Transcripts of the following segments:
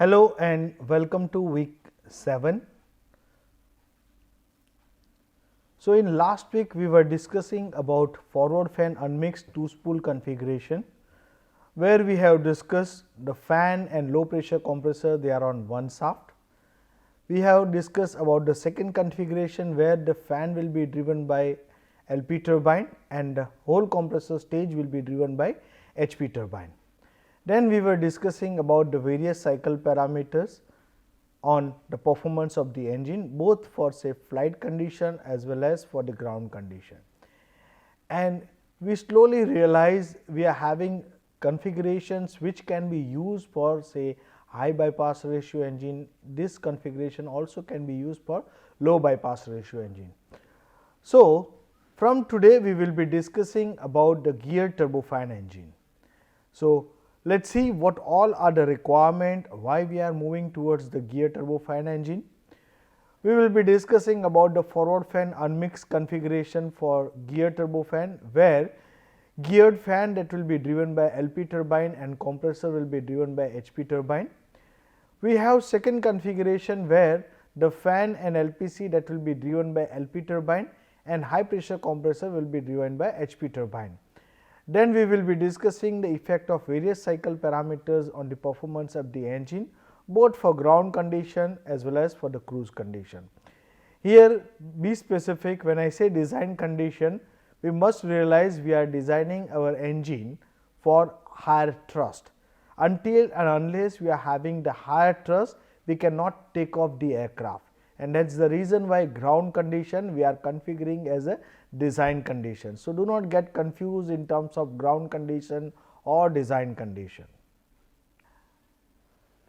Hello and welcome to week 7. So, in last week we were discussing about forward fan unmixed 2-spool configuration, where we have discussed the fan and low pressure compressor, they are on one shaft. We have discussed about the second configuration where the fan will be driven by LP turbine and the whole compressor stage will be driven by HP turbine. Then we were discussing about the various cycle parameters on the performance of the engine, both for say flight condition as well as for the ground condition. And we slowly realize we are having configurations which can be used for say high bypass ratio engine. This configuration also can be used for low bypass ratio engine. So, from today we will be discussing about the geared turbofan engine. So, let us see what all are the requirement, why we are moving towards the geared turbofan engine. We will be discussing about the forward fan unmixed configuration for geared turbofan, where geared fan that will be driven by LP turbine and compressor will be driven by HP turbine. We have second configuration where the fan and LPC that will be driven by LP turbine and high pressure compressor will be driven by HP turbine. Then we will be discussing the effect of various cycle parameters on the performance of the engine, both for ground condition as well as for the cruise condition. Here be specific, when I say design condition, we must realize we are designing our engine for higher thrust. Until and unless we are having the higher thrust, we cannot take off the aircraft, and that is the reason why ground condition we are configuring as a design condition. So, do not get confused in terms of ground condition or design condition.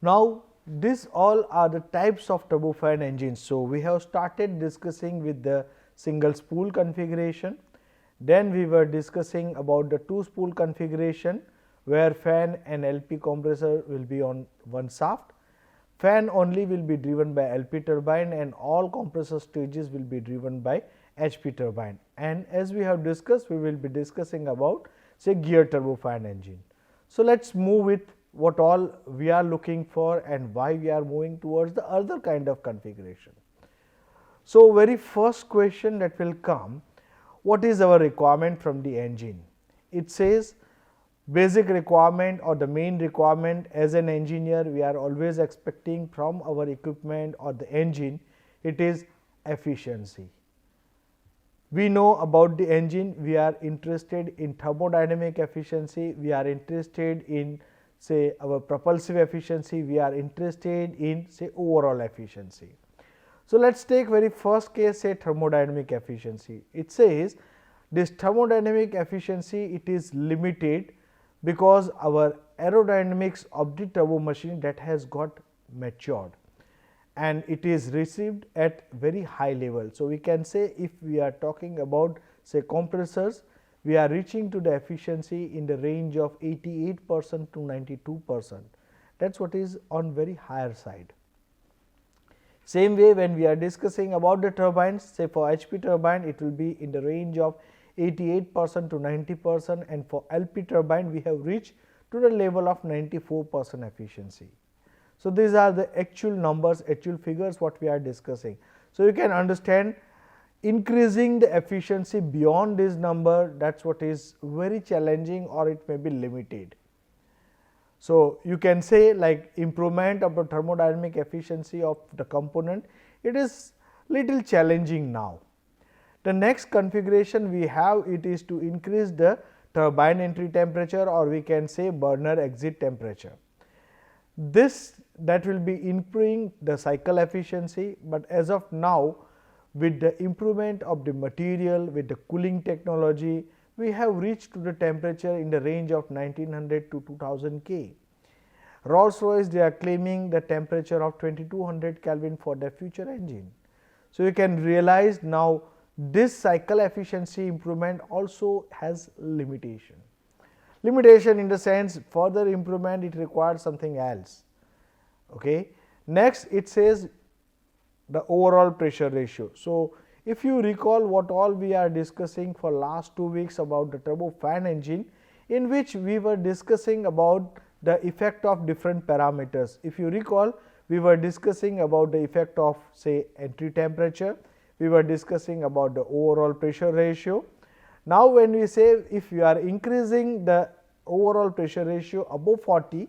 Now, these all are the types of turbofan engines. So, we have started discussing with the single spool configuration, then we were discussing about the 2-spool configuration where fan and LP compressor will be on one shaft. Fan only will be driven by LP turbine and all compressor stages will be driven by HP turbine. And as we have discussed, we will be discussing about say geared turbofan engine. So, let us move with what all we are looking for and why we are moving towards the other kind of configuration. So, very first question that will come, what is our requirement from the engine? It says basic requirement or the main requirement as an engineer we are always expecting from our equipment or the engine, it is efficiency. We know about the engine, we are interested in thermodynamic efficiency, we are interested in say our propulsive efficiency, we are interested in say overall efficiency. So, let us take very first case say thermodynamic efficiency. It says this thermodynamic efficiency it is limited because our aerodynamics of the turbo machine that has got matured and it is received at very high level. So, we can say if we are talking about say compressors, we are reaching to the efficiency in the range of 88% to 92%, that is what is on very higher side. Same way when we are discussing about the turbines, say for HP turbine it will be in the range of 88% to 90%, and for LP turbine we have reached to the level of 94% efficiency. So, these are the actual numbers, actual figures what we are discussing. So, you can understand increasing the efficiency beyond this number, that is what is very challenging or it may be limited. So, you can say like improvement of the thermodynamic efficiency of the component, it is little challenging now. The next configuration we have, it is to increase the turbine entry temperature or we can say burner exit temperature. This that will be improving the cycle efficiency, but as of now with the improvement of the material, with the cooling technology, we have reached to the temperature in the range of 1900 to 2000 K. Rolls-Royce they are claiming the temperature of 2200 Kelvin for their future engine. So, you can realize now this cycle efficiency improvement also has limitation. Limitation in the sense further improvement it requires something else. Okay. Next it says the overall pressure ratio. So, if you recall what all we are discussing for last 2 weeks about the turbofan engine, in which we were discussing about the effect of different parameters. If you recall, we were discussing about the effect of say entry temperature, we were discussing about the overall pressure ratio. Now, when we say if you are increasing the overall pressure ratio above 40,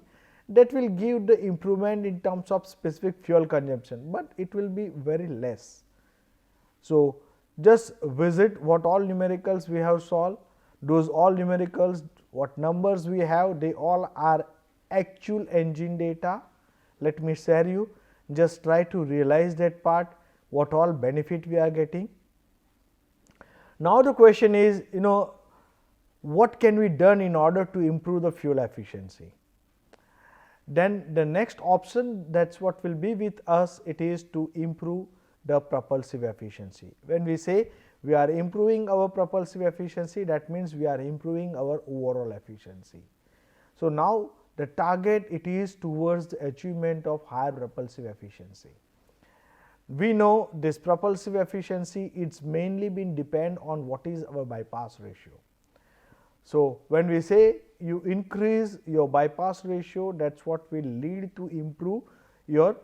that will give the improvement in terms of specific fuel consumption, but it will be very less. So, just visit what all numericals we have solved, those all numericals what numbers we have, they all are actual engine data. Let me share you, just try to realize that part, what all benefit we are getting. Now, the question is, what can be done in order to improve the fuel efficiency? Then the next option, that is what will be with us, it is to improve the propulsive efficiency. When we say we are improving our propulsive efficiency, that means we are improving our overall efficiency. So, now the target it is towards the achievement of higher propulsive efficiency. We know this propulsive efficiency, it's mainly been depend on what is our bypass ratio. So, when we say you increase your bypass ratio, that is what will lead to improve your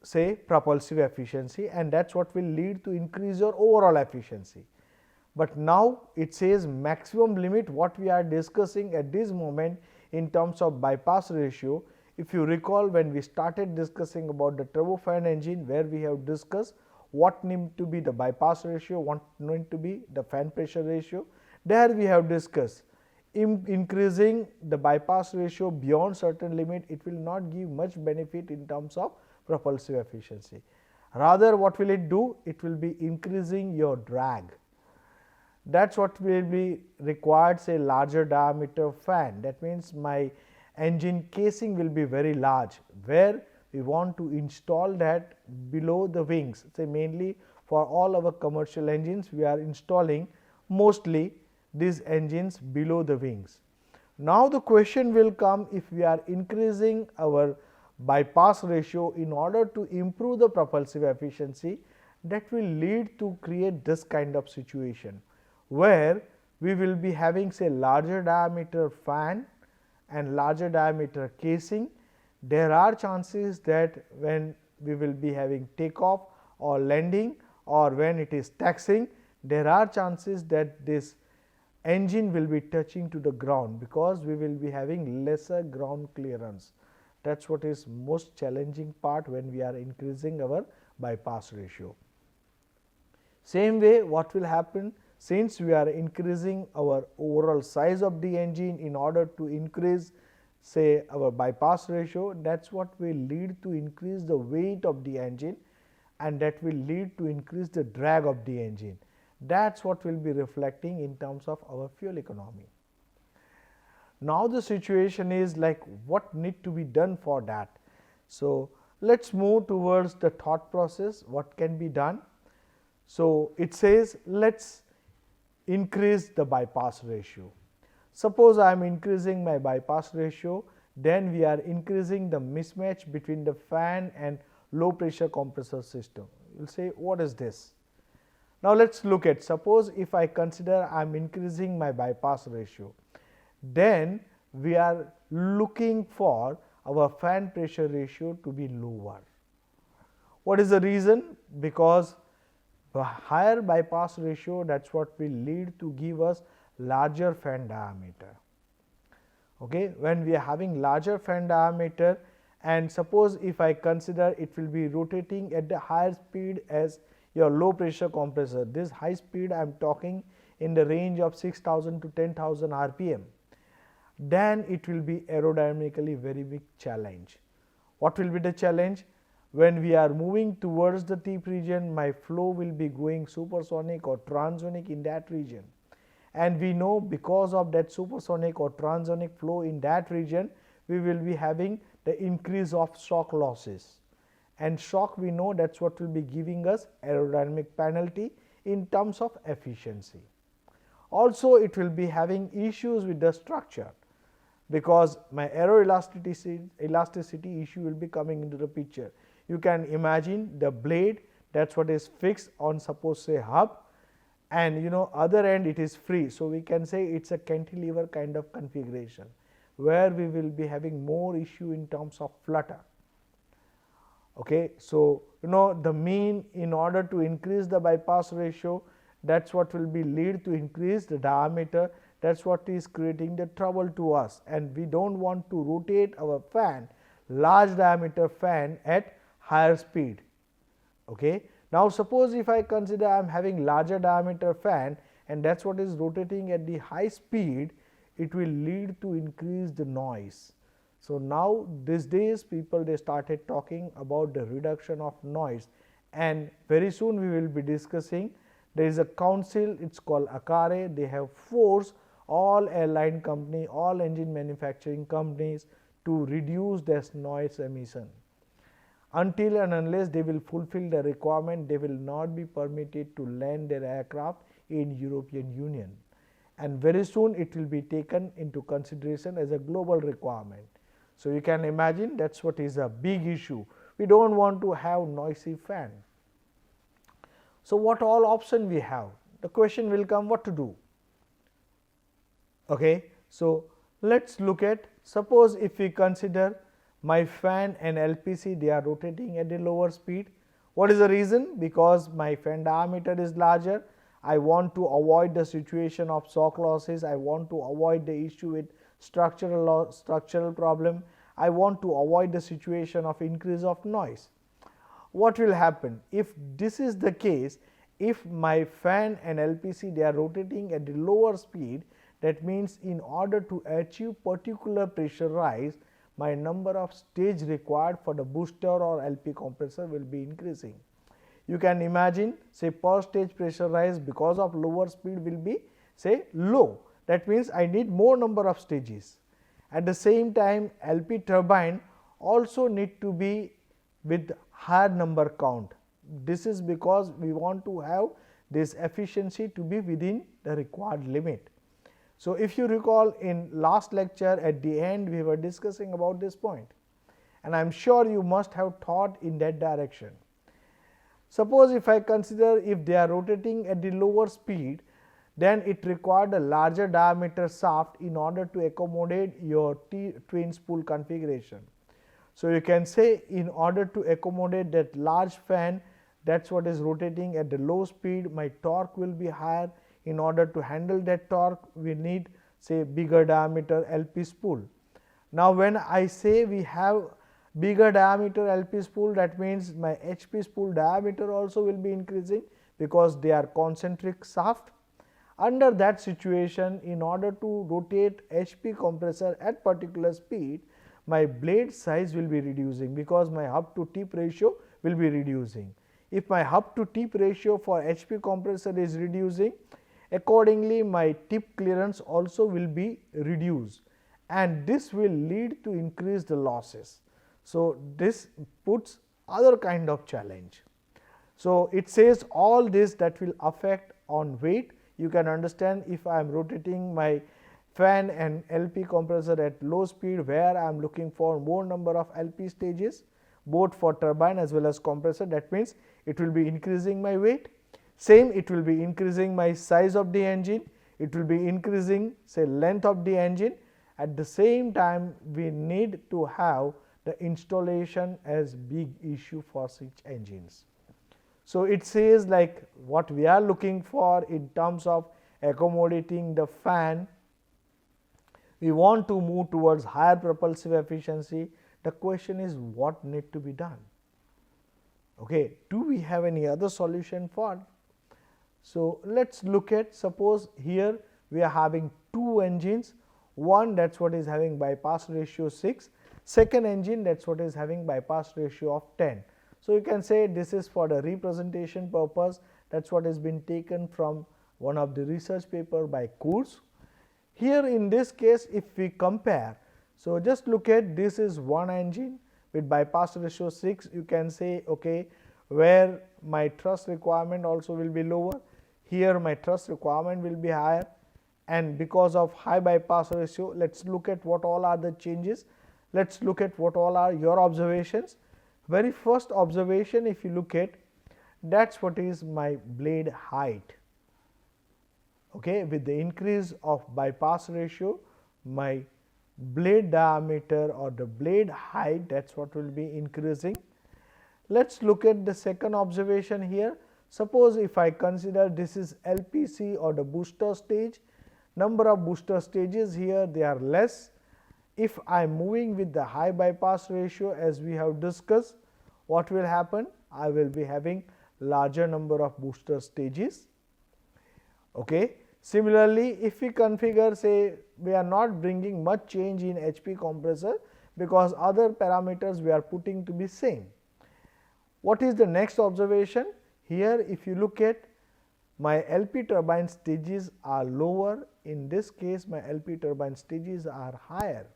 say propulsive efficiency, and that is what will lead to increase your overall efficiency. But now it says maximum limit, what we are discussing at this moment in terms of bypass ratio. If you recall, when we started discussing about the turbofan engine, where we have discussed what need to be the bypass ratio, what need to be the fan pressure ratio, there we have discussed increasing the bypass ratio beyond certain limit, it will not give much benefit in terms of propulsive efficiency. Rather, what will it do? It will be increasing your drag. That is what will be required, say larger diameter fan. That means my engine casing will be very large, where we want to install that below the wings. Say mainly for all our commercial engines, we are installing mostly these engines below the wings. Now, the question will come, if we are increasing our bypass ratio in order to improve the propulsive efficiency, that will lead to create this kind of situation, where we will be having say larger diameter fan and larger diameter casing. There are chances that when we will be having takeoff or landing, or when it is taxiing, there are chances that this engine will be touching to the ground, because we will be having lesser ground clearance. That is what is most challenging part when we are increasing our bypass ratio. Same way, what will happen, since we are increasing our overall size of the engine in order to increase say our bypass ratio, that is what will lead to increase the weight of the engine, and that will lead to increase the drag of the engine. That is what will be reflecting in terms of our fuel economy. Now, the situation is like what need to be done for that. So, let us move towards the thought process, what can be done. So, it says let us increase the bypass ratio. Suppose I am increasing my bypass ratio, then we are increasing the mismatch between the fan and low pressure compressor system. You will say, what is this? Now, let us look at, suppose if I consider I am increasing my bypass ratio, then we are looking for our fan pressure ratio to be lower. What is the reason? Because the higher bypass ratio, that is what will lead to give us larger fan diameter. Okay. When we are having larger fan diameter, and suppose if I consider it will be rotating at the higher speed as your low pressure compressor, this high speed I am talking in the range of 6000 to 10,000 rpm, then it will be aerodynamically very big challenge. What will be the challenge? When we are moving towards the tip region, my flow will be going supersonic or transonic in that region, and we know because of that supersonic or transonic flow in that region, we will be having the increase of shock losses, and shock we know that is what will be giving us aerodynamic penalty in terms of efficiency. Also, it will be having issues with the structure, because my elasticity issue will be coming into the picture. You can imagine the blade, that is what is fixed on suppose say hub, and other end it is free. So, we can say it is a cantilever kind of configuration, where we will be having more issue in terms of flutter. Okay. So, the mean, in order to increase the bypass ratio, that is what will be lead to increase the diameter, that is what is creating the trouble to us, and we do not want to rotate our fan, large diameter fan, at higher speed. Okay. Now, suppose if I consider I am having larger diameter fan and that is what is rotating at the high speed, it will lead to increase the noise. So, now these days people they started talking about the reduction of noise, and very soon we will be discussing. There is a council, it is called ACARE. They have forced all airline company, all engine manufacturing companies to reduce their noise emission. Until and unless they will fulfill the requirement, they will not be permitted to land their aircraft in European Union, and very soon it will be taken into consideration as a global requirement. So, you can imagine that is what is a big issue. We do not want to have noisy fan. So, what all option we have? The question will come, what to do? Okay. So, let us look at, suppose if we consider my fan and LPC, they are rotating at a lower speed. What is the reason? Because my fan diameter is larger. I want to avoid the situation of shock losses. I want to avoid the issue with structural problem. I want to avoid the situation of increase of noise. What will happen if this is the case? If my fan and LPC they are rotating at the lower speed, that means in order to achieve particular pressure rise, my number of stage required for the booster or LP compressor will be increasing. You can imagine, say, per stage pressure rise because of lower speed will be, say, low. That means I need more number of stages. At the same time, LP turbine also need to be with higher number count. This is because we want to have this efficiency to be within the required limit. So, if you recall, in last lecture at the end we were discussing about this point, and I am sure you must have thought in that direction. Suppose if I consider if they are rotating at the lower speed, then it required a larger diameter shaft in order to accommodate your twin spool configuration. So, you can say in order to accommodate that large fan, that is what is rotating at the low speed, my torque will be higher. In order to handle that torque, we need, say, bigger diameter LP spool. Now, when I say we have bigger diameter LP spool, that means my HP spool diameter also will be increasing because they are concentric shaft. Under that situation, in order to rotate HP compressor at particular speed, my blade size will be reducing because my hub to tip ratio will be reducing. If my hub to tip ratio for HP compressor is reducing, accordingly my tip clearance also will be reduced, and this will lead to increase the losses. So, this puts other kind of challenge. So, it says all this that will affect on weight. You can understand if I am rotating my fan and LP compressor at low speed, where I am looking for more number of LP stages both for turbine as well as compressor, that means it will be increasing my weight. Same, it will be increasing my size of the engine, it will be increasing, say, length of the engine. At the same time, we need to have the installation as big issue for such engines. So, it says like what we are looking for in terms of accommodating the fan, we want to move towards higher propulsive efficiency. The question is what need to be done. Okay. Do we have any other solution for? So, let us look at, suppose here we are having two engines, one that is what is having bypass ratio 6, second engine that is what is having bypass ratio of 10. So, you can say this is for the representation purpose, that is what has been taken from one of the research paper by Kurz. Here in this case, if we compare, so just look at, this is one engine with bypass ratio 6, you can say okay, where my thrust requirement also will be lower, here my thrust requirement will be higher, and because of high bypass ratio, let us look at what all are the changes, let us look at what all are your observations. Very first observation, if you look at, that is what is my blade height. Okay, with the increase of bypass ratio, my blade diameter or the blade height, that is what will be increasing. Let us look at the second observation here. Suppose if I consider this is LPC or the booster stage, number of booster stages here they are less. If I am moving with the high bypass ratio as we have discussed, what will happen? I will be having larger number of booster stages. Okay. Similarly, if we configure, say we are not bringing much change in HP compressor because other parameters we are putting to be same. What is the next observation? Here if you look at my LP turbine stages are lower, in this case my LP turbine stages are higher.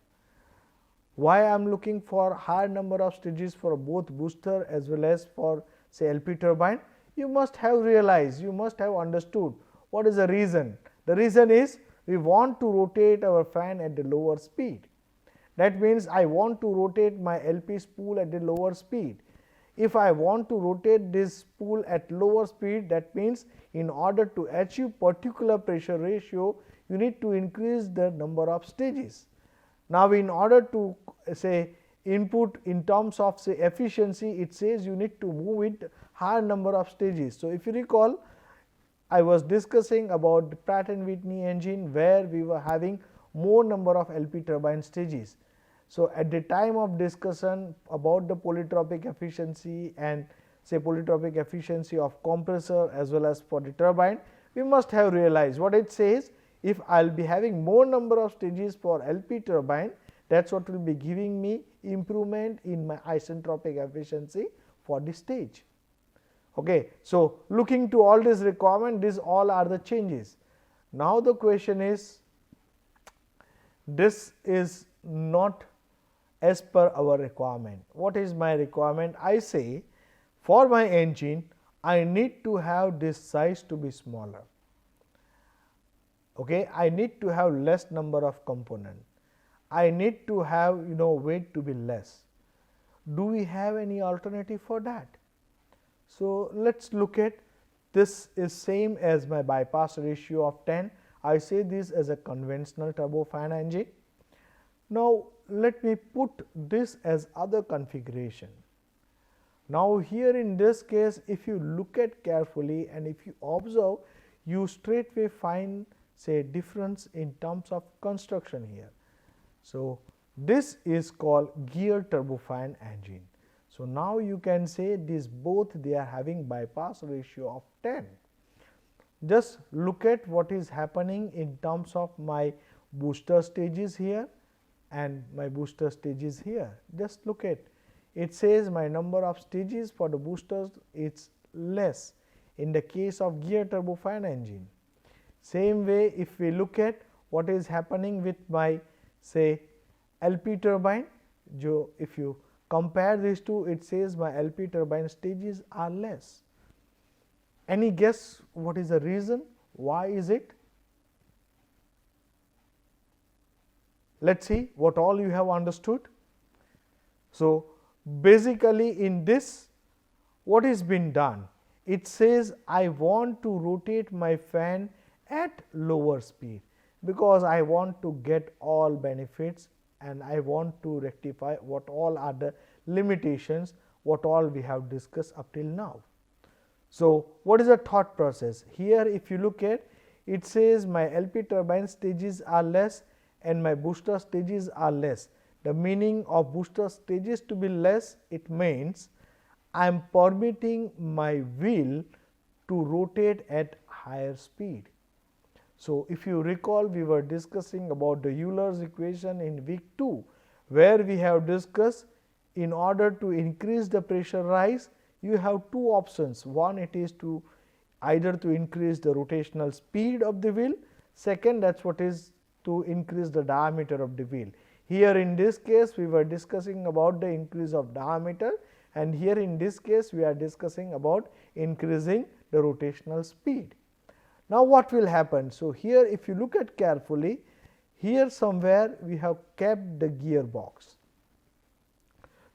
Why I am looking for higher number of stages for both booster as well as for say LP turbine? You must have realized, you must have understood what is the reason. The reason is we want to rotate our fan at the lower speed. That means I want to rotate my LP spool at the lower speed. If I want to rotate this spool at lower speed, that means in order to achieve particular pressure ratio, you need to increase the number of stages. Now, in order to say input in terms of say efficiency, it says you need to move with higher number of stages. So, if you recall, I was discussing about the Pratt and Whitney engine where we were having more number of LP turbine stages. So, at the time of discussion about the polytropic efficiency and say polytropic efficiency of compressor as well as for the turbine, we must have realized what it says. If I will be having more number of stages for LP turbine, that is what will be giving me improvement in my isentropic efficiency for the stage. Okay. So, looking to all this requirement, these all are the changes. Now, the question is, this is not as per our requirement. What is my requirement? I say for my engine I need to have this size to be smaller. Okay. I need to have less number of component. I need to have weight to be less. Do we have any alternative for that? So, let us look at this is same as my bypass ratio of 10. I say this as a conventional turbofan engine. Now, let me put this as other configuration. Now, here in this case, if you look at carefully and if you observe, you straightway find say difference in terms of construction here. So, this is called gear turbofan engine. So, now you can say these both they are having bypass ratio of 10. Just look at what is happening in terms of my booster stages here and my booster stages here. Just look at it, says my number of stages for the boosters is less in the case of gear turbofan engine. Same way, if we look at what is happening with my say LP turbine, if you compare these two, it says my LP turbine stages are less. Any guess what is the reason? Why is it? Let us see what all you have understood. So, basically in this what is been done? It says I want to rotate my fan at lower speed because I want to get all benefits and I want to rectify what all are the limitations, what all we have discussed up till now. So, what is the thought process? Here if you look at, it says my LP turbine stages are less and my booster stages are less. The meaning of booster stages to be less, it means I am permitting my wheel to rotate at higher speed. So, if you recall, we were discussing about the Euler's equation in week 2, where we have discussed in order to increase the pressure rise, you have two options. One, it is to either to increase the rotational speed of the wheel, second that is what is to increase the diameter of the wheel. Here in this case, we were discussing about the increase of diameter, and here in this case, we are discussing about increasing the rotational speed. Now, what will happen? So, here if you look at carefully, here somewhere we have kept the gearbox.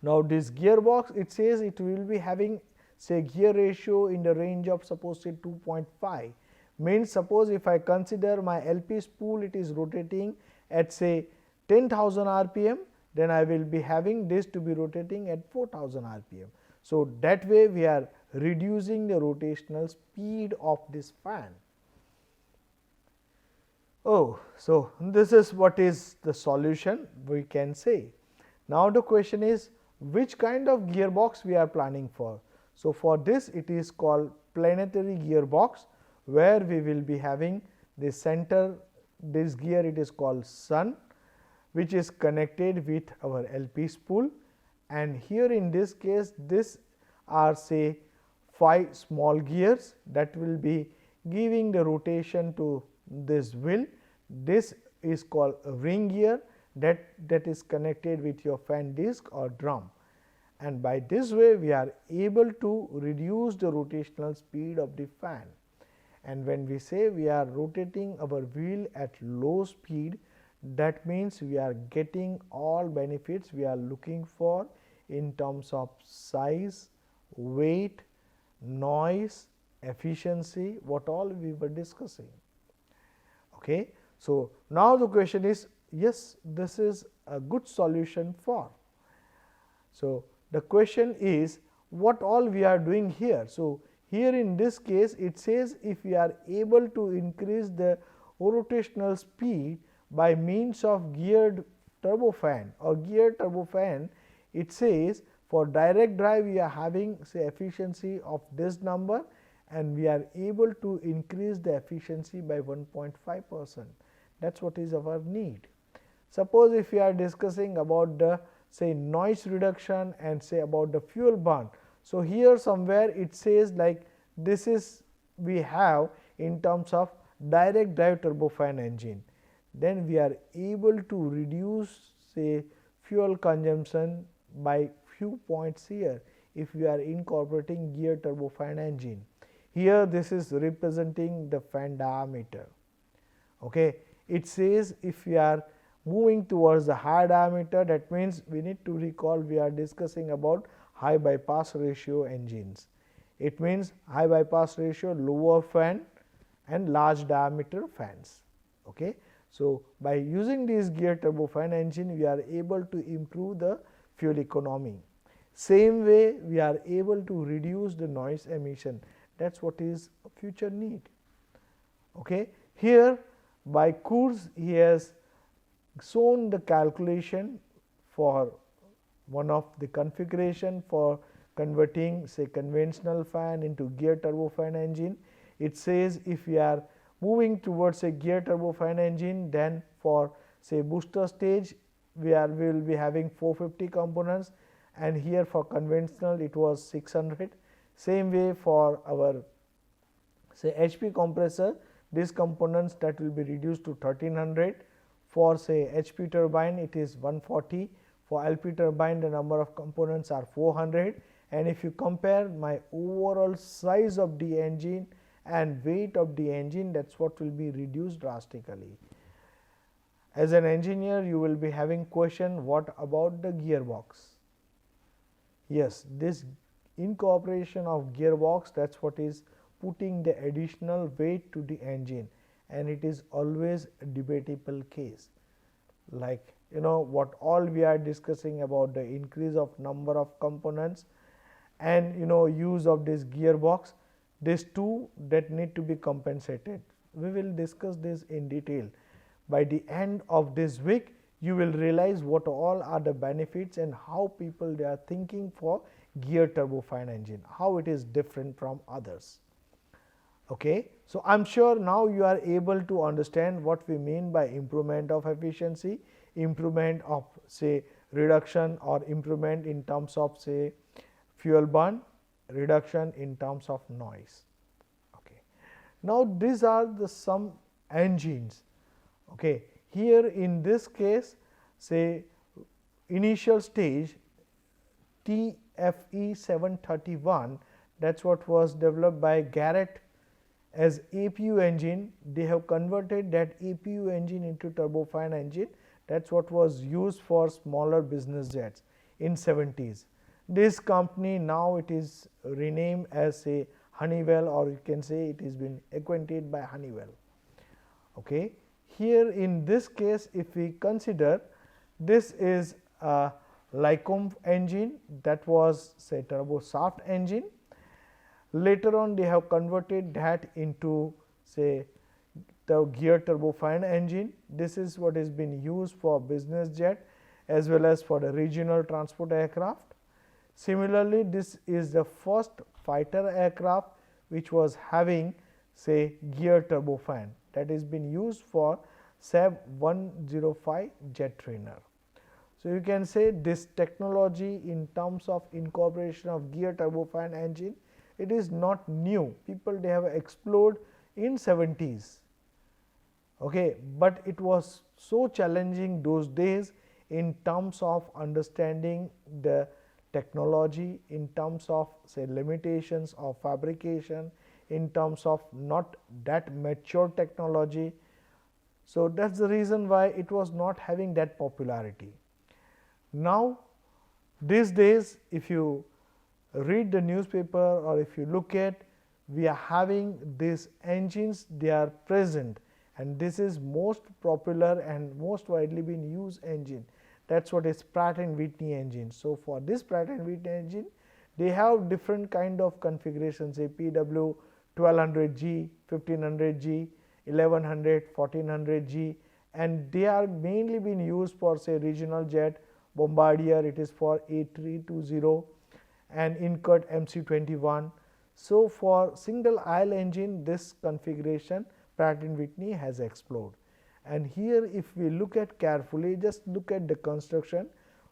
Now, this gearbox, it says it will be having say gear ratio in the range of suppose say 2.5, means suppose if I consider my LP spool, it is rotating at say 10,000 rpm, then I will be having this to be rotating at 4,000 rpm. So, that way we are reducing the rotational speed of this fan. Oh, so this is what is the solution we can say. Now, the question is which kind of gearbox we are planning for. So, for this it is called planetary gearbox, where we will be having the center, this gear it is called sun, which is connected with our LP spool, and here in this case this are say 5 small gears that will be giving the rotation to this wheel. This is called a ring gear that is connected with your fan disc or drum, and by this way we are able to reduce the rotational speed of the fan. And when we say we are rotating our wheel at low speed, that means we are getting all benefits we are looking for in terms of size, weight, noise, efficiency, what all we were discussing. Okay. So, now the question is, yes, this is a good solution for. So, the question is what all we are doing here. So, here in this case it says if we are able to increase the rotational speed by means of geared turbofan or geared turbofan, it says for direct drive we are having say efficiency of this number, and we are able to increase the efficiency by 1.5%. That is what is our need. Suppose if we are discussing about the say noise reduction and say about the fuel burn. So, here somewhere it says like this is we have in terms of direct drive turbofan engine, then we are able to reduce say fuel consumption by few points here if we are incorporating geared turbofan engine. Here this is representing the fan diameter. Okay. It says if we are moving towards the high diameter, that means we need to recall we are discussing about high bypass ratio engines. It means high bypass ratio, lower fan and large diameter fans. Okay. So, by using this geared turbofan engine we are able to improve the fuel economy. Same way we are able to reduce the noise emission, that is what is future need. Okay. Here by Kurz he has shown the calculation for one of the configuration for converting say conventional fan into geared turbofan engine. It says if we are moving towards a geared turbofan engine, then for say booster stage we will be having 450 components, and here for conventional it was 600. Same way for our say HP compressor, these components that will be reduced to 1300. For say HP turbine it is 140, for LP turbine the number of components are 400, and if you compare my overall size of the engine and weight of the engine, that is what will be reduced drastically. As an engineer you will be having question, what about the gearbox? Yes, this incorporation of gearbox, that is what is putting the additional weight to the engine, and it is always a debatable case. Like what all we are discussing about the increase of number of components and use of this gearbox, these two that need to be compensated. We will discuss this in detail. By the end of this week you will realize what all are the benefits and how people they are thinking for geared turbofan engine, how it is different from others. Okay. So, I am sure now you are able to understand what we mean by improvement of efficiency, improvement of say reduction or improvement in terms of say fuel burn, reduction in terms of noise. Okay. Now, these are the some engines. Okay. Here in this case say initial stage TFE 731, that is what was developed by Garrett as APU engine. They have converted that APU engine into turbofan engine, that is what was used for smaller business jets in 70s. This company now it is renamed as a Honeywell, or you can say it has been acquainted by Honeywell. Okay. Here in this case if we consider This is a Lycombe engine, that was say turbosaft engine. Later on they have converted that into say the gear turbofan engine. This is what has been used for business jet as well as for the regional transport aircraft. Similarly, this is the first fighter aircraft which was having say gear turbofan, that has been used for SAB 105 jet trainer. So, you can say this technology in terms of incorporation of gear turbofan engine, it is not new. People they have explored in 70s, okay, but it was so challenging those days in terms of understanding the technology, in terms of say limitations of fabrication, in terms of not that mature technology. So, that is the reason why it was not having that popularity. Now, these days if you read the newspaper or if you look at, we are having these engines, they are present, and this is most popular and most widely being used engine, that is what is Pratt and Whitney engine. So, for this Pratt and Whitney engine, they have different kind of configurations, say PW 1200G, 1500G, 1100, 1400G, and they are mainly being used for say regional jet. Bombardier, it is for A320 and Incurt MC21. So, for single aisle engine, this configuration Pratt and Whitney has explored. And here if we look at carefully, just look at the construction,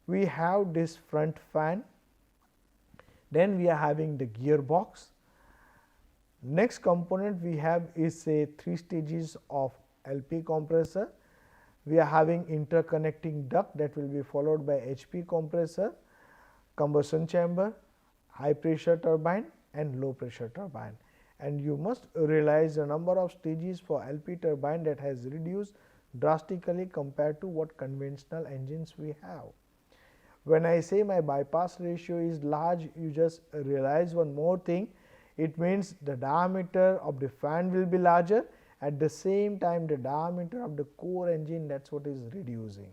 we have this front fan, then we are having the gearbox. Next component we have is say 3 stages of LP compressor. We are having interconnecting duct, that will be followed by HP compressor, combustion chamber, high pressure turbine and low pressure turbine. And you must realize the number of stages for LP turbine that has reduced drastically compared to what conventional engines we have. When I say my bypass ratio is large, you just realize one more thing, it means the diameter of the fan will be larger, at the same time the diameter of the core engine, that is what is reducing.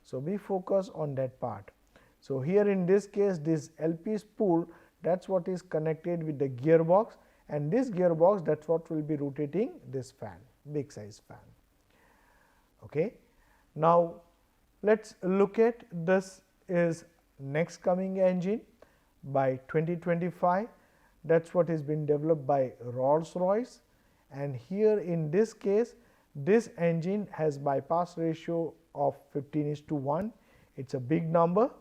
So, we focus on that part. So, here in this case this LP spool, that is what is connected with the gearbox, and this gearbox, that is what will be rotating this fan, big size fan. Okay. Now, let us look at this is next coming engine by 2025, that is what is been developed by Rolls Royce, and here in this case this engine has bypass ratio of 15:1, it is a big number.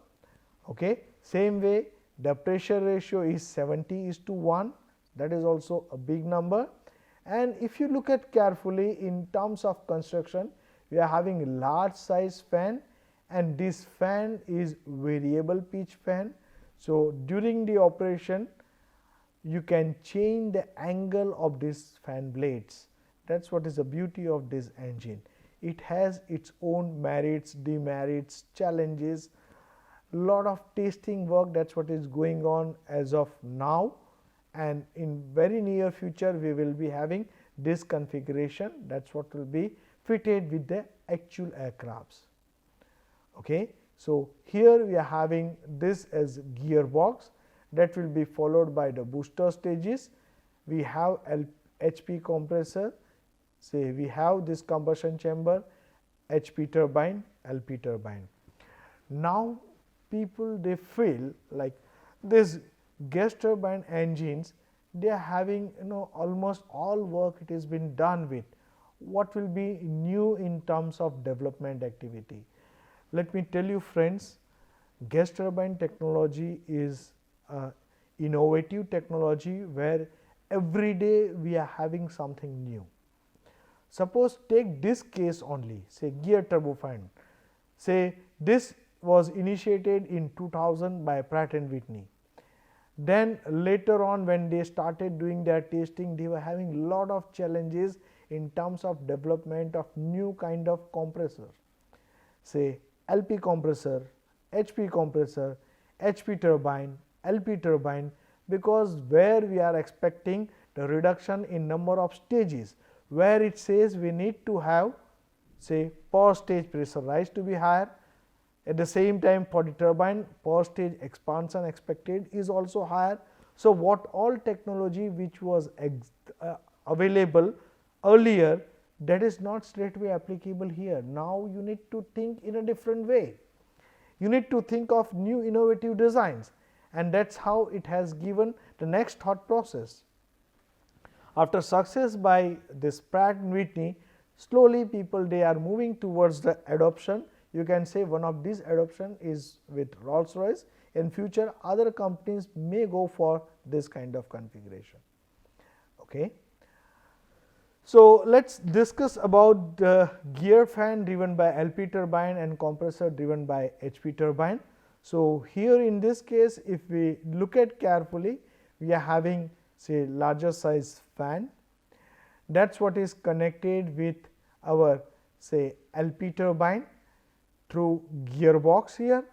Okay. Same way the pressure ratio is 70:1, that is also a big number. And if you look at carefully in terms of construction, we are having a large size fan, and this fan is variable pitch fan. So, during the operation you can change the angle of this fan blades, that is what is the beauty of this engine. It has its own merits, demerits, challenges, lot of testing work, that is what is going on as of now, and in very near future we will be having this configuration, that is what will be fitted with the actual aircrafts. Okay. So, here we are having this as gearbox, that will be followed by the booster stages. We have HP compressor, say we have this combustion chamber, HP turbine, LP turbine. Now, people they feel like this gas turbine engines, they are having almost all work it has been done with. What will be new in terms of development activity? Let me tell you friends, gas turbine technology is innovative technology where every day we are having something new. Suppose take this case only, say gear turbofan, say this was initiated in 2000 by Pratt and Whitney. Then later on when they started doing their testing, they were having lot of challenges in terms of development of new kind of compressor, say LP compressor, HP compressor, HP turbine, LP turbine, because where we are expecting the reduction in number of stages, where it says we need to have say per stage pressure rise to be higher, At the same time, for the turbine, power stage expansion expected is also higher. So, what all technology which was available earlier, that is not straightway applicable here. Now, you need to think in a different way. You need to think of new innovative designs, and that is how it has given the next thought process. After success by this Pratt & Whitney, slowly people they are moving towards the adoption. You can say one of these adoption is with Rolls-Royce. In future, other companies may go for this kind of configuration. Okay. So, let us discuss about the gear fan driven by LP turbine and compressor driven by HP turbine. So, here in this case, if we look at carefully, we are having say larger size fan, that is what is connected with our say LP turbine through gearbox here.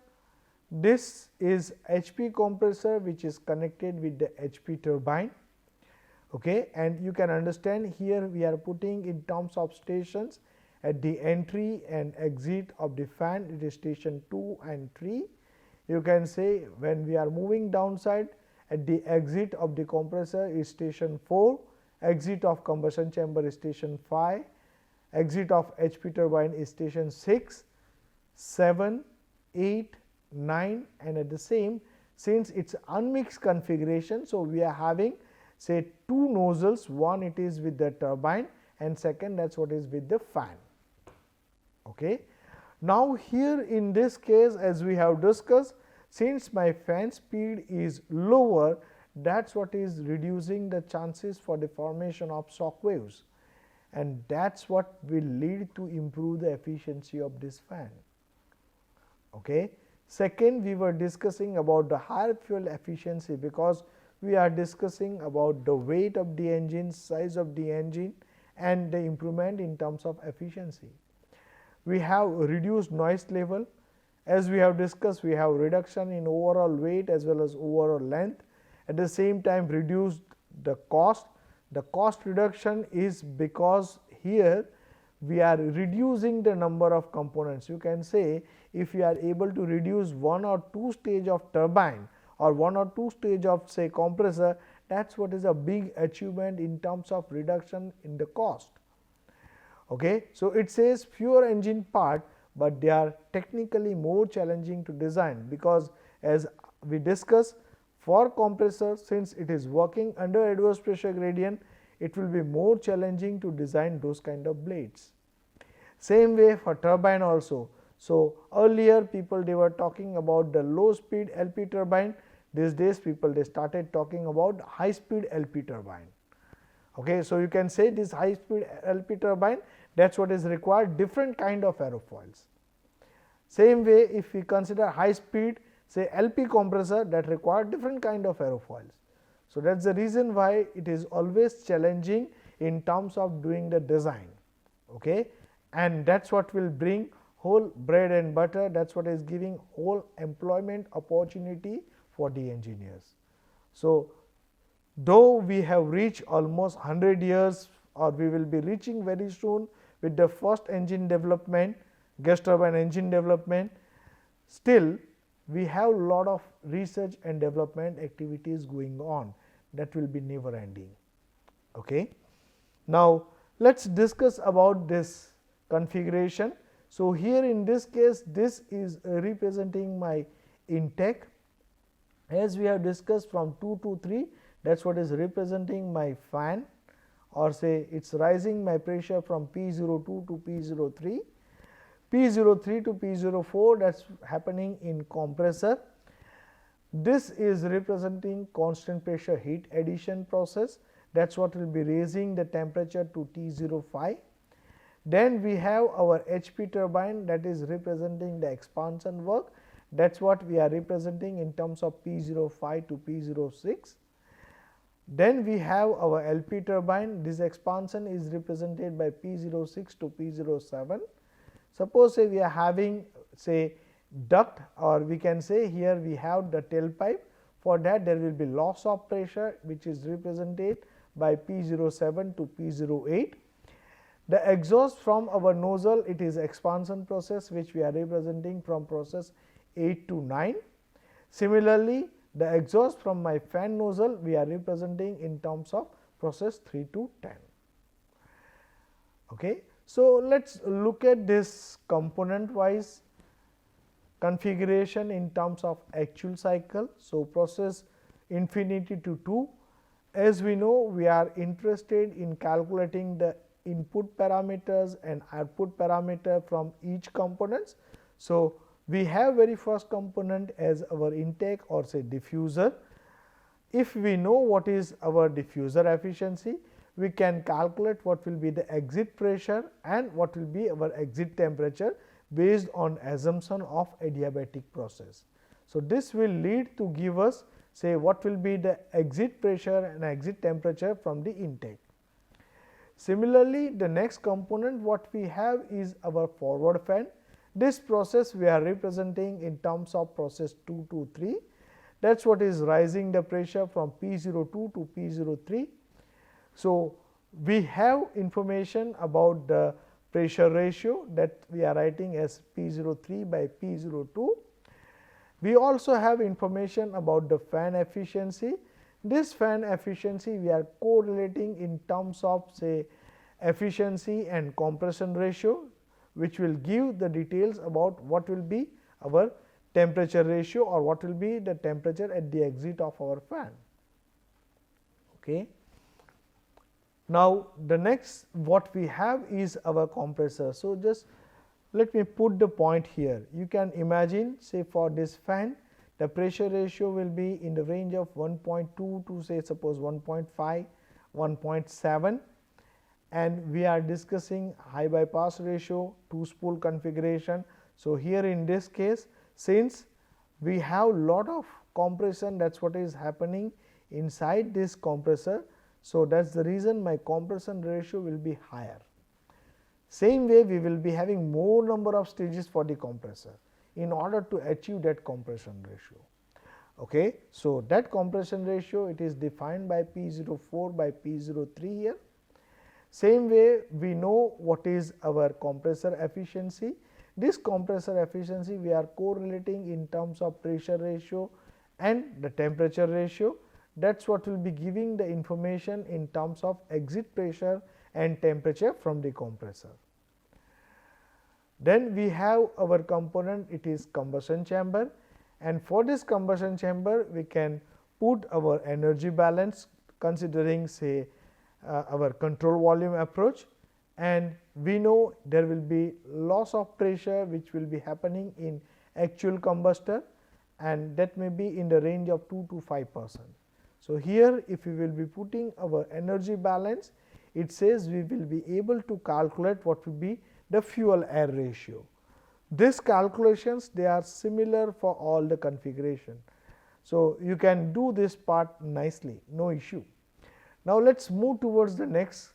This is HP compressor which is connected with the HP turbine. Okay, and you can understand here we are putting in terms of stations at the entry and exit of the fan, it is station 2 and 3. You can say when we are moving downside, at the exit of the compressor is station 4, exit of combustion chamber is station 5, exit of HP turbine is station 6, 7, 8, 9, and at the same, since it is unmixed configuration. So, we are having say 2 nozzles, one it is with the turbine and second that is what is with the fan. Okay. Now, here in this case, as we have discussed, since my fan speed is lower, that is what is reducing the chances for the formation of shock waves, and that is what will lead to improve the efficiency of this fan. Okay. Second, we were discussing about the higher fuel efficiency, because we are discussing about the weight of the engine, size of the engine, and the improvement in terms of efficiency. We have reduced noise level. As we have discussed, we have reduction in overall weight as well as overall length. At the same time, reduced the cost. The cost reduction is because here we are reducing the number of components. You can say if you are able to reduce 1 or 2 stage of turbine or 1 or 2 stage of say compressor, that is what is a big achievement in terms of reduction in the cost. Okay. So, it says fewer engine part, but they are technically more challenging to design, because as we discussed, for compressor, since it is working under adverse pressure gradient, it will be more challenging to design those kind of blades. Same way for turbine also. So, earlier people they were talking about the low speed LP turbine. These days people they started talking about high speed LP turbine. Okay. So, you can say this high speed LP turbine, that is what is required, different kind of aerofoils. Same way if we consider high speed say LP compressor, that require different kind of aerofoils. So, that is the reason why it is always challenging in terms of doing the design. Okay. And that is what will bring whole bread and butter, that is what is giving whole employment opportunity for the engineers. So, though we have reached almost 100 years, or we will be reaching very soon with the first engine development, gas turbine engine development, still we have lot of research and development activities going on, that will be never ending. Okay. Now, let us discuss about this configuration. So, here in this case, this is representing my intake. As we have discussed from 2 to 3, that is what is representing my fan, or say it is rising my pressure from P02 to P03. P03 to P04, that is happening in compressor. This is representing constant pressure heat addition process, that is what will be raising the temperature to T05. Then we have our HP turbine, that is representing the expansion work, that is what we are representing in terms of P05 to P06. Then we have our LP turbine, this expansion is represented by P06 to P07. Suppose say we are having say duct, or we can say here we have the tailpipe, for that there will be loss of pressure which is represented by P07 to P08. The exhaust from our nozzle, it is expansion process which we are representing from process 8 to 9. Similarly, the exhaust from my fan nozzle we are representing in terms of process 3 to 10. Okay. So, let us look at this component wise configuration in terms of actual cycle. So, process infinity to 2, as we know we are interested in calculating the input parameters and output parameter from each components. So, we have very first component as our intake or say diffuser. If we know what is our diffuser efficiency, we can calculate what will be the exit pressure and what will be our exit temperature based on assumption of adiabatic process. So, this will lead to give us say what will be the exit pressure and exit temperature from the intake. Similarly, the next component what we have is our forward fan. This process we are representing in terms of process 2 to 3, that is what is rising the pressure from P02 to P03. So, we have information about the pressure ratio that we are writing as P03 by P02. We also have information about the fan efficiency. This fan efficiency we are correlating in terms of say efficiency and compression ratio, which will give the details about what will be our temperature ratio or what will be the temperature at the exit of our fan. Okay. Now, the next what we have is our compressor. So, just let me put the point here. You can imagine say for this fan the pressure ratio will be in the range of 1.2 to say suppose 1.5, 1.7, and we are discussing high bypass ratio, 2 spool configuration. So, here in this case since we have lot of compression, that is what is happening inside this compressor. So, that is the reason my compression ratio will be higher. Same way we will be having more number of stages for the compressor in order to achieve that compression ratio. Okay. So, that compression ratio it is defined by P04 by P03 here. Same way we know what is our compressor efficiency. This compressor efficiency we are correlating in terms of pressure ratio and the temperature ratio. That is what will be giving the information in terms of exit pressure and temperature from the compressor. Then we have our component, it is combustion chamber, and for this combustion chamber we can put our energy balance considering say our control volume approach, and we know there will be loss of pressure which will be happening in actual combustor, and that may be in the range of 2 to 5%. So, here if we will be putting our energy balance, it says we will be able to calculate what will be the fuel air ratio. These calculations they are similar for all the configuration. So, you can do this part nicely, no issue. Now, let us move towards the next.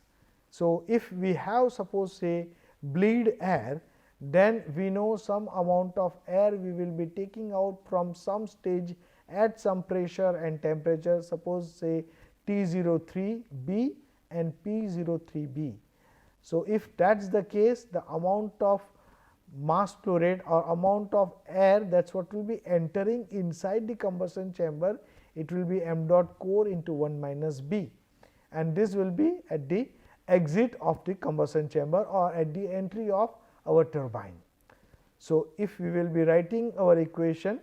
So, if we have suppose say bleed air, then we know some amount of air we will be taking out from some stage at some pressure and temperature, suppose say T03B and P03B. So, if that is the case, the amount of mass flow rate or amount of air that is what will be entering inside the combustion chamber, it will be m dot core into 1 minus B, and this will be at the exit of the combustion chamber or at the entry of our turbine. So, if we will be writing our equation,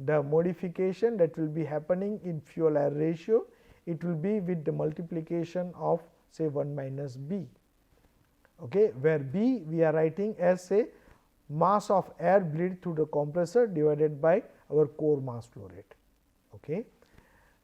the modification that will be happening in fuel air ratio, it will be with the multiplication of say 1 minus B, okay, where B we are writing as say mass of air bleed through the compressor divided by our core mass flow rate. Okay.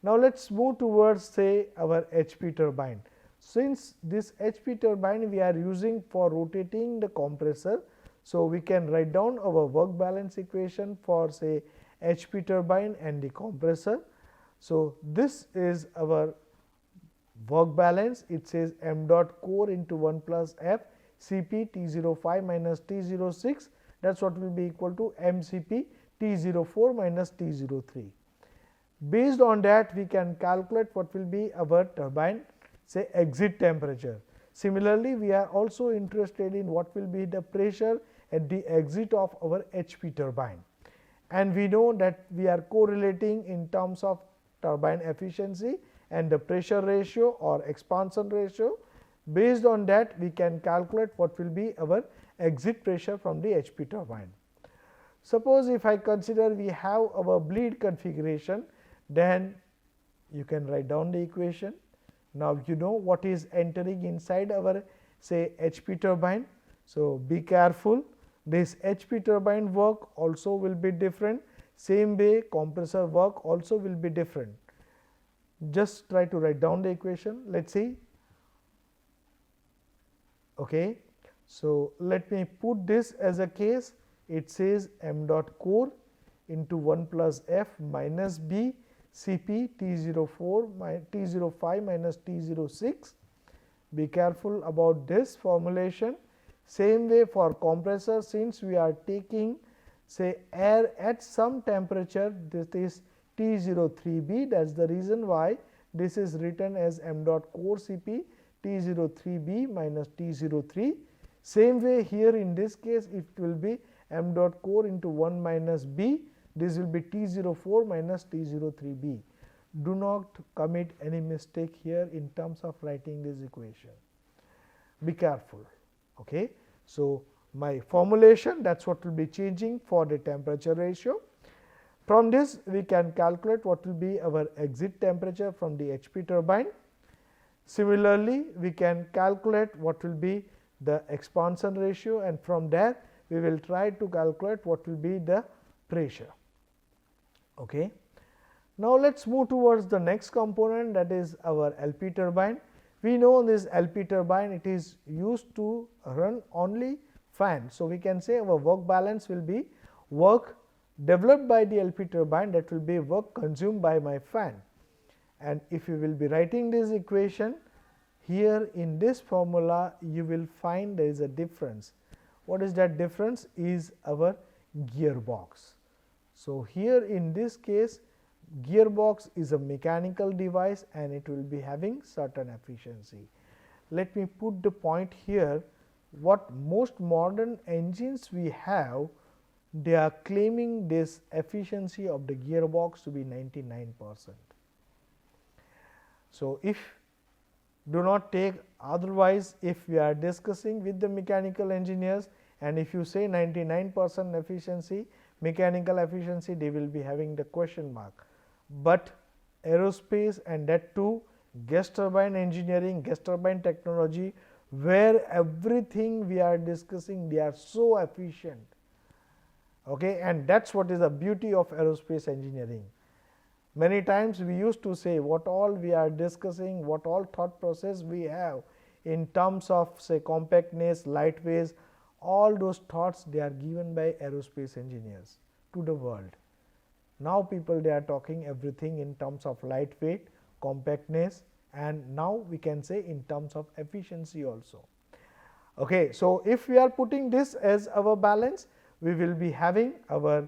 Now, let us move towards say our HP turbine. Since this HP turbine we are using for rotating the compressor, so we can write down our work balance equation for say HP turbine and the compressor. So, this is our work balance, it says m dot core into 1 plus F Cp T05 minus T06, that is what will be equal to mCp T04 minus T03. Based on that we can calculate what will be our turbine say exit temperature. Similarly, we are also interested in what will be the pressure at the exit of our HP turbine, and we know that we are correlating in terms of turbine efficiency and the pressure ratio or expansion ratio. Based on that, we can calculate what will be our exit pressure from the HP turbine. Suppose if I consider we have our bleed configuration, then you can write down the equation. Now, you know what is entering inside our say HP turbine. So, be careful, this HP turbine work also will be different, same way compressor work also will be different. Just try to write down the equation. Let us see. Okay. So, let me put this as a case. It says m dot core into 1 plus f minus b Cp T04 T05 minus T06. Be careful about this formulation. Same way for compressor, since we are taking say air at some temperature, this is T03b. That is the reason why this is written as m dot core Cp T03b minus T03. Same way here in this case it will be m dot core into 1 minus b. This will be T04 minus T03b. Do not commit any mistake here in terms of writing this equation. Be careful. Okay. So, my formulation, that is what will be changing for the temperature ratio. From this we can calculate what will be our exit temperature from the HP turbine. Similarly, we can calculate what will be the expansion ratio, and from there we will try to calculate what will be the pressure. Okay. Now, let us move towards the next component, that is our LP turbine. We know this LP turbine, it is used to run only fan. So, we can say our work balance will be work developed by the LP turbine, that will be work consumed by my fan. And if you will be writing this equation here in this formula, you will find there is a difference. What is that difference? Is our gearbox. So, here in this case gearbox is a mechanical device and it will be having certain efficiency. Let me put the point here. What most modern engines we have, they are claiming this efficiency of the gearbox to be 99%. So, if do not take, otherwise if we are discussing with the mechanical engineers and if you say 99% efficiency, mechanical efficiency, they will be having the question mark. But aerospace and that too gas turbine engineering, gas turbine technology, where everything we are discussing, they are so efficient. Okay, and that is what is the beauty of aerospace engineering. Many times we used to say what all we are discussing, what all thought process we have in terms of say compactness, lightweight, all those thoughts they are given by aerospace engineers to the world. Now, people they are talking everything in terms of lightweight, compactness, and now we can say in terms of efficiency also. Okay, so, if we are putting this as our balance, we will be having our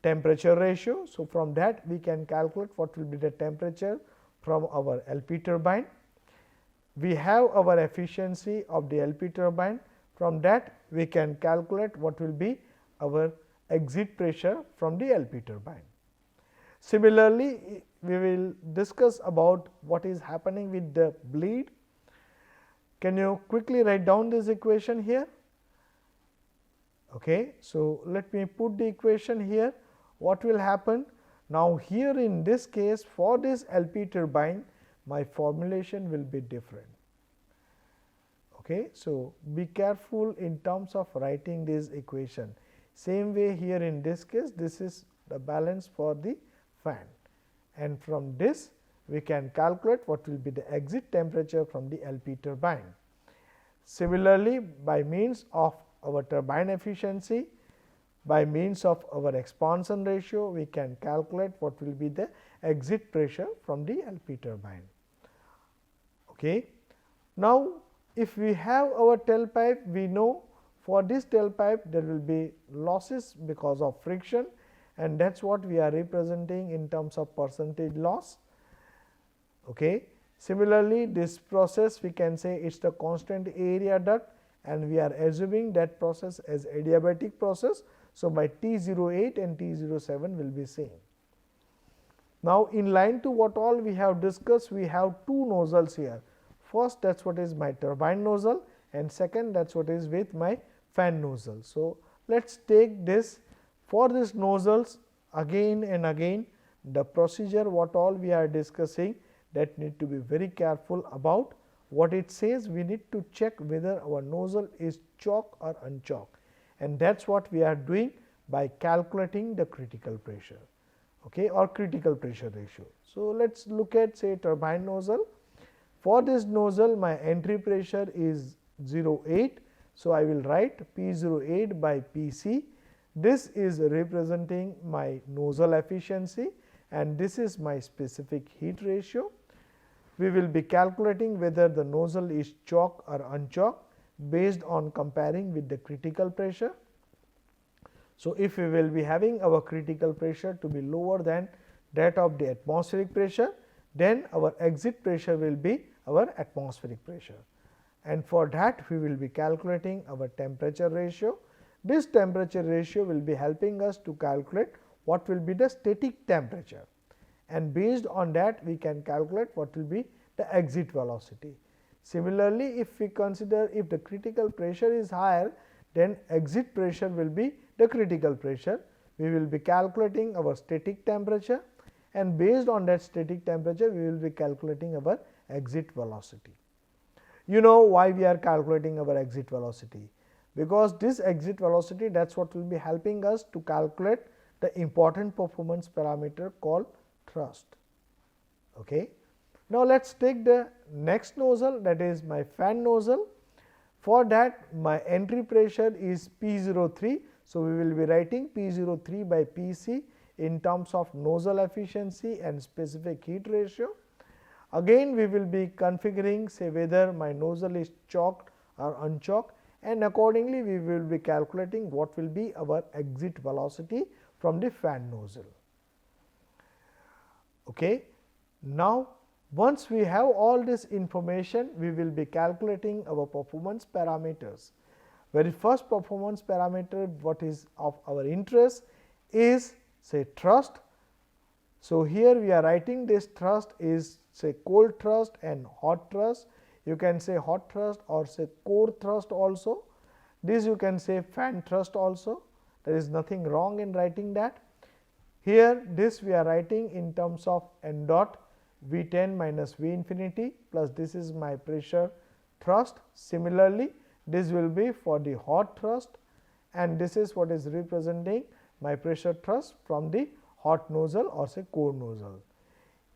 temperature ratio. So, from that we can calculate what will be the temperature from our LP turbine. We have our efficiency of the LP turbine. From that we can calculate what will be our exit pressure from the LP turbine. Similarly, we will discuss about what is happening with the bleed. Can you quickly write down this equation here? Okay. So, let me put the equation here. What will happen? Now, here in this case for this LP turbine, my formulation will be different. Okay. So, be careful in terms of writing this equation. Same way here in this case, this is the balance for the fan, and from this we can calculate what will be the exit temperature from the LP turbine. Similarly, by means of our turbine efficiency, by means of our expansion ratio, we can calculate what will be the exit pressure from the LP turbine. Okay. Now, if we have our tailpipe, we know for this tailpipe there will be losses because of friction, and that is what we are representing in terms of percentage loss. Okay. Similarly, this process we can say it's the constant area duct, and we are assuming that process as adiabatic process. So, my T08 and T07 will be same. Now, in line to what all we have discussed, we have two nozzles here. First, that is what is my turbine nozzle, and second, that is what is with my fan nozzle. So, let us take this for these nozzles again and again, the procedure what all we are discussing, that need to be very careful about what it says. We need to check whether our nozzle is choke or unchoke, and that is what we are doing by calculating the critical pressure, okay, or critical pressure ratio. So, let us look at say turbine nozzle. For this nozzle, my entry pressure is 0.8. So, I will write P08 by PC. This is representing my nozzle efficiency, and this is my specific heat ratio. We will be calculating whether the nozzle is choke or unchoke based on comparing with the critical pressure. So, if we will be having our critical pressure to be lower than that of the atmospheric pressure, then our exit pressure will be our atmospheric pressure, and for that we will be calculating our temperature ratio. This temperature ratio will be helping us to calculate what will be the static temperature, and based on that we can calculate what will be the exit velocity. Similarly, if we consider if the critical pressure is higher, then exit pressure will be the critical pressure. We will be calculating our static temperature, and based on that static temperature we will be calculating our exit velocity. You know why we are calculating our exit velocity? Because this exit velocity, that is what will be helping us to calculate the important performance parameter called thrust. Okay. Now, let us take the next nozzle, that is my fan nozzle. For that, my entry pressure is P03. So, we will be writing P03 by PC in terms of nozzle efficiency and specific heat ratio. Again, we will be configuring say whether my nozzle is choked or unchoked, and accordingly we will be calculating what will be our exit velocity from the fan nozzle. Okay. Now, once we have all this information, we will be calculating our performance parameters. Very first performance parameter what is of our interest is say thrust. So, here we are writing this thrust is say cold thrust and hot thrust. You can say hot thrust or say core thrust also. This you can say fan thrust also. There is nothing wrong in writing that. Here this we are writing in terms of n dot V10 minus V infinity plus this is my pressure thrust. Similarly, this will be for the hot thrust, and this is what is representing my pressure thrust from the hot nozzle or say core nozzle.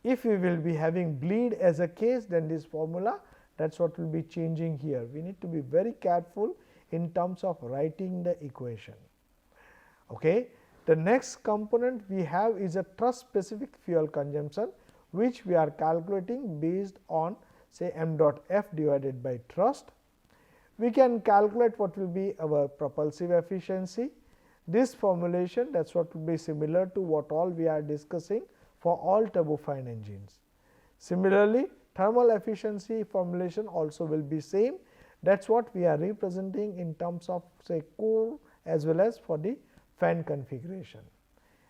If we will be having bleed as a case, then this formula, that is what will be changing here. We need to be very careful in terms of writing the equation. Okay. The next component we have is a thrust specific fuel consumption, which we are calculating based on say m dot f divided by thrust. We can calculate what will be our propulsive efficiency. This formulation, that is what will be similar to what all we are discussing for all turbofan engines. Similarly, thermal efficiency formulation also will be same. That is what we are representing in terms of say core as well as for the fan configuration.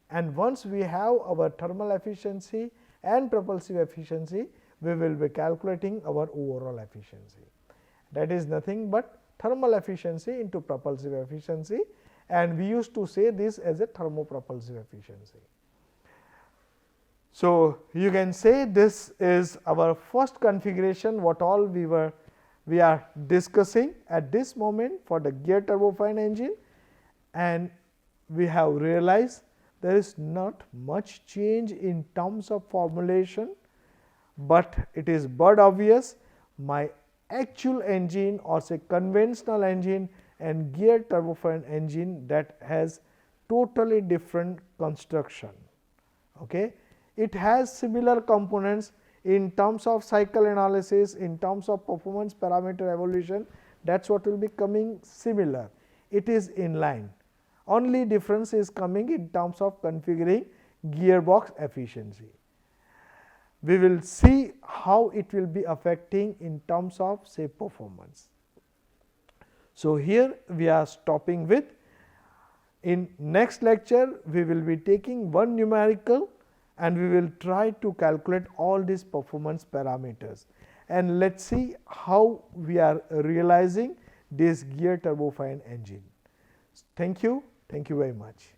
And once we have our thermal efficiency and propulsive efficiency, we will be calculating our overall efficiency. That is nothing but thermal efficiency into propulsive efficiency, and we used to say this as a thermopropulsive efficiency. So, you can say this is our first configuration what all we are discussing at this moment for the gear turbofan engine, and we have realized there is not much change in terms of formulation, but it is but obvious my actual engine or say conventional engine and gear turbofan engine that has totally different construction. Okay. It has similar components in terms of cycle analysis, in terms of performance parameter evolution, that is what will be coming similar. It is in line. Only difference is coming in terms of configuring gearbox efficiency. we will see how it will be affecting in terms of say performance. So, here we are stopping with. In next lecture, we will be taking one numerical and we will try to calculate all these performance parameters, and let us see how we are realizing this gear turbofan engine. Thank you very much.